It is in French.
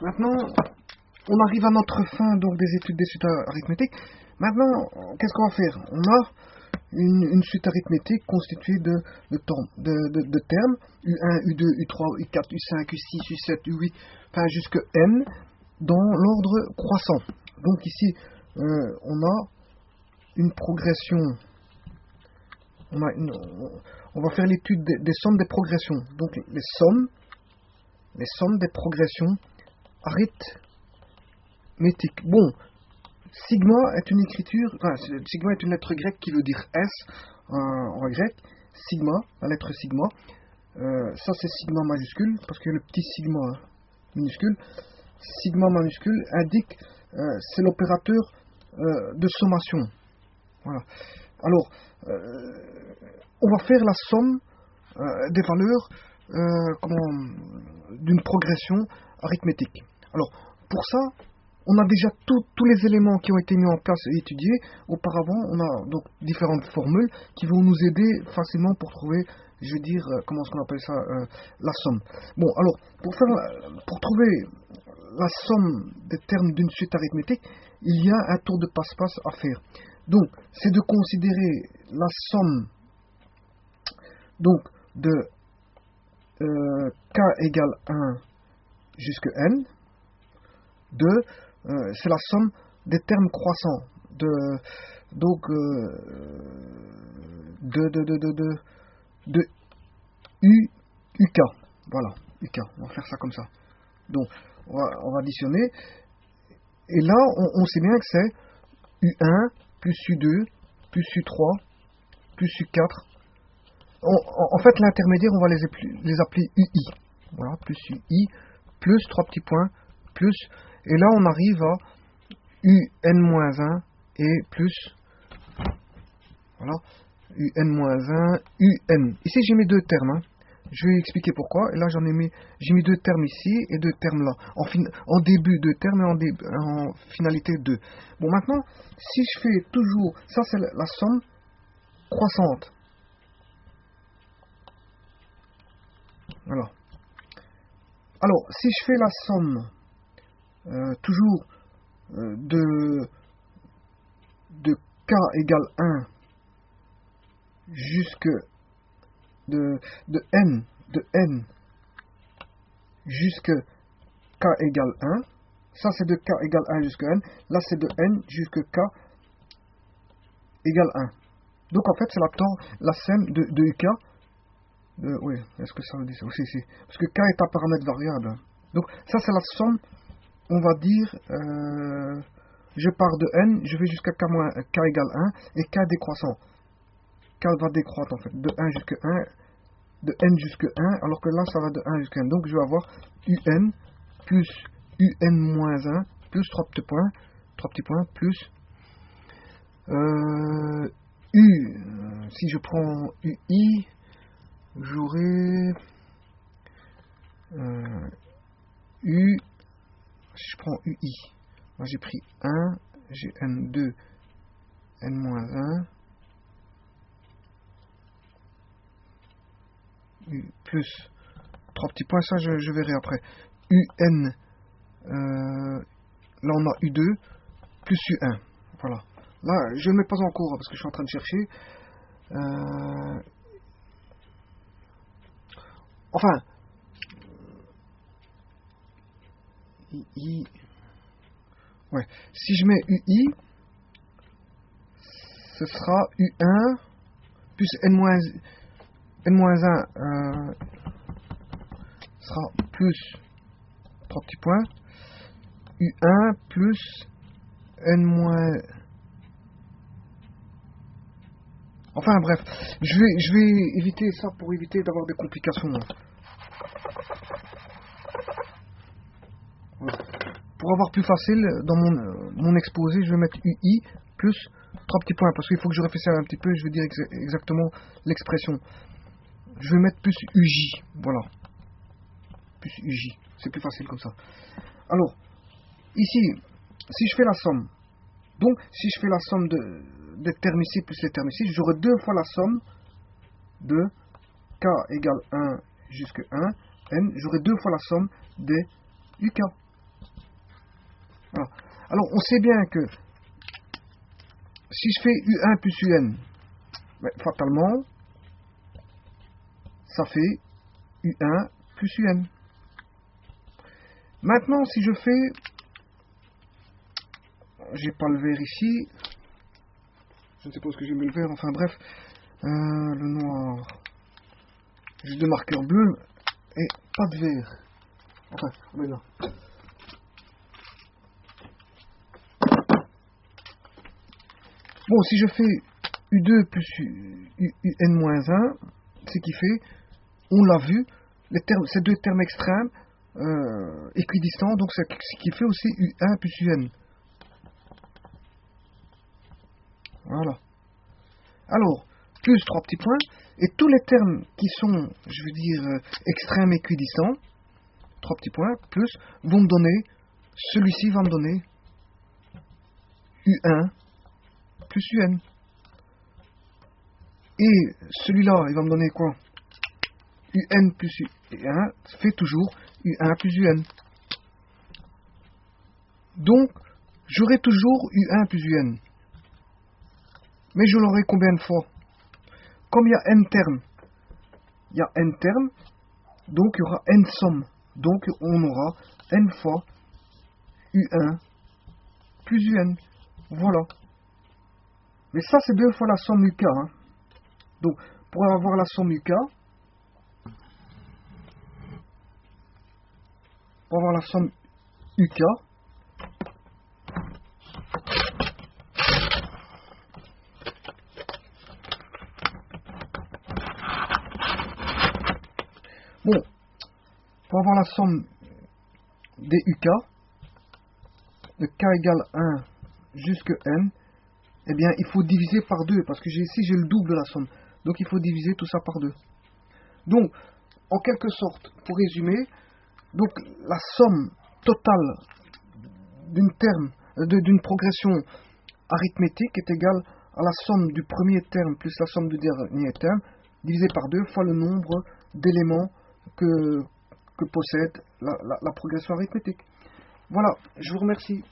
Maintenant, on arrive à notre fin donc des études des suites arithmétiques. Maintenant, qu'est-ce qu'on va faire? On a une suite arithmétique constituée de termes U1, U2, U3, U4, U5, U6, U7, U8, enfin jusque N, dans l'ordre croissant. Donc ici, on a une progression. On va faire l'étude des sommes des progressions. Donc les sommes des progressions arithmétiques. Bon, sigma est une écriture, enfin, sigma est une lettre grecque qui veut dire S en grec. Sigma, la lettre sigma. Ça c'est sigma majuscule, parce que le petit sigma minuscule. Sigma majuscule indique, c'est l'opérateur de sommation. Voilà. Alors, on va faire la somme des valeurs d'une progression arithmétique. Alors, pour ça, on a déjà tous les éléments qui ont été mis en place et étudiés. Auparavant, on a donc différentes formules qui vont nous aider facilement pour trouver, je veux dire, comment est-ce qu'on appelle ça, la somme. Bon, alors, pour trouver la somme des termes d'une suite arithmétique, il y a un tour de passe-passe à faire. Donc, c'est de considérer la somme donc de k égale 1 jusqu'à n, c'est la somme des termes croissants de UK. Voilà, UK. On va faire ça comme ça. Donc, on va additionner. Et là, on sait bien que c'est U1 plus U2 plus U3 plus U4. En fait, l'intermédiaire, on va les appeler UI. Voilà, plus UI, plus 3 petits points, plus. Et là, on arrive à UN-1 et plus. Voilà, UN-1, UN. Ici, j'ai mis deux termes. Hein. Je vais expliquer pourquoi. Et là, j'ai mis deux termes ici et deux termes là. En début, deux termes et en finalité, deux. Bon, maintenant, si je fais toujours. Ça, c'est la somme croissante. Voilà. Alors, si je fais la somme toujours de k égale 1 jusque de n jusque k égale 1, ça c'est de k égale 1 jusque n, là c'est de n jusque k égale 1. Donc en fait c'est la somme de UK. Oui, est-ce que ça veut dire ça aussi? Si. Parce que k est un paramètre variable. Donc ça c'est la somme, on va dire, je pars de n, je vais jusqu'à k égale 1, et k décroissant. K va décroître en fait, de 1 jusqu'à 1, de n jusqu'à 1, alors que là ça va de 1 jusqu'à 1. Donc je vais avoir un plus un-1, plus 3 petits points, plus si je prends ui, j'aurai si je prends ui, moi j'ai pris 1, j'ai n2, n-1, plus 3 petits points, ça je verrai après. UN, là on a U2, plus U1. Voilà. Là, je ne mets pas en cours parce que je suis en train de chercher. Enfin, ouais. Si je mets UI, ce sera U1 plus N-1 sera plus 3 petits points, U1 plus N-. Enfin bref, je vais éviter ça pour éviter d'avoir des complications. Voilà. Pour avoir plus facile, dans mon exposé, je vais mettre UI plus 3 petits points, parce qu'il faut que je réfléchisse un petit peu, je vais dire exactement l'expression. Je vais mettre plus UJ, voilà. Plus UJ, c'est plus facile comme ça. Alors, ici, si je fais la somme, donc si je fais la somme des termes ici plus les termes ici, j'aurai deux fois la somme de k égale 1 jusqu'à 1, n, j'aurai deux fois la somme des UK. Voilà. Alors, on sait bien que si je fais U1 plus UN, ben, fatalement, ça fait U1 plus UN. Maintenant, si je fais... J'ai pas le vert ici. Je ne sais pas ce que j'ai mis le vert, enfin bref. Le noir. Juste de marqueur bleu et pas de vert. Enfin, on est là. Bon, si je fais U2 plus UN-1, ce qui fait, on l'a vu, ces deux termes extrêmes équidistants, donc c'est ce qui fait aussi U1 plus UN. Voilà. Alors, plus 3 petits points, et tous les termes qui sont, je veux dire, extrêmes équidistants, 3 petits points, plus, vont me donner, celui-ci va me donner U1 plus UN. Et celui-là, il va me donner quoi? UN plus UN fait toujours U1 plus UN. Donc, j'aurai toujours U1 plus UN. Mais je l'aurai combien de fois? Comme il y a n termes, donc il y aura n sommes. Donc on aura n fois U1 plus UN. Voilà. Mais ça, c'est 2 fois la somme UK. Hein. Donc, pour avoir la somme UK, pour avoir la somme UK, bon, pour avoir la somme des UK, de k égale 1 jusqu'à n, eh bien, il faut diviser par 2, parce que ici, j'ai le double de la somme. Donc, il faut diviser tout ça par 2. Donc, en quelque sorte, pour résumer, donc, la somme totale d'une progression arithmétique est égale à la somme du premier terme plus la somme du dernier terme, divisé par 2 fois le nombre d'éléments que possède la progression arithmétique. Voilà, je vous remercie.